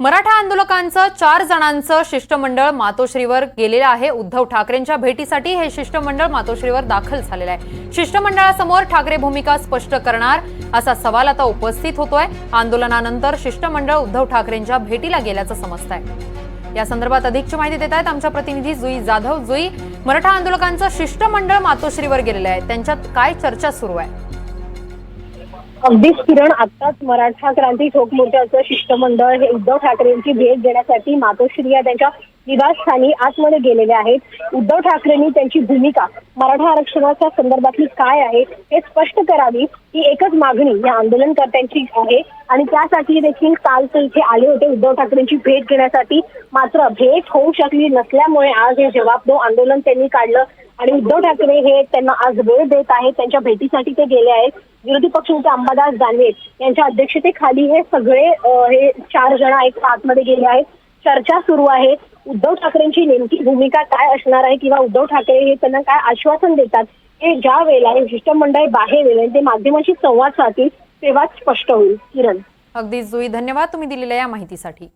मराठा आंदोलकांचं 4 जणांचं शिष्टमंडळ मातोश्रीवर गेलेलं आहे। उद्धव ठाकरेंच्या भेटीसाठी हे शिष्टमंडळ मातोश्रीवर दाखल झालेलं आहे। शिष्टमंडळासमोर ठाकरे भूमिका स्पष्ट करणार असा सवाल आता उपस्थित होतोय। आंदोलनानंतर शिष्टमंडळ उद्धव ठाकरेंच्या भेटीला गेल्याचं समजतंय। या संदर्भात अधिकची माहिती देत आहेत आमच्या प्रतिनिधी जुई जाधव। जुई, मराठा आंदोलकांचं शिष्टमंडळ मातोश्रीवर गेलेलं आहे, त्यांच्यात काय चर्चा सुरू आहे? अगदीच किरण, आत्ताच मराठा क्रांती ठोक मोर्चाचं शिष्टमंडळ हे उद्धव ठाकरेंची भेट घेण्यासाठी मातोश्री या त्यांच्या निवासस्थानी आतमध्ये गेलेले आहेत। उद्धव ठाकरेंनी त्यांची भूमिका मराठा आरक्षणाच्या संदर्भातली काय आहे हे स्पष्ट करावी, ही एकच मागणी या आंदोलनकर्त्यांची आहे आणि त्यासाठी देखील काल ते इथे आले होते उद्धव ठाकरेंची भेट घेण्यासाठी। मात्र भेट होऊ शकली नसल्यामुळे आज हे जवाबदो आंदोलन त्यांनी काढलं आणि उद्धव ठाकरे हे त्यांना आज वेळ देत आहेत, त्यांच्या भेटीसाठी ते गेले आहेत। विरोधी पक्षनेते अंबादास दानवे यांच्या अध्यक्षतेखाली हे सगळे हे 4 जण आहेत आतमध्ये गेले आहेत। चर्चा सुरू आहे, उद्धव ठाकरेंची नेमकी भूमिका काय असणार आहे किंवा उद्धव ठाकरे हे त्यांना काय आश्वासन देतात हे ज्या वेळेला हे शिष्टमंडळ बाहेर येईल ते माध्यमांशी संवाद साधतील तेव्हाच स्पष्ट होईल। किरण, अगदी जुई, धन्यवाद तुम्ही दिलेल्या या माहितीसाठी।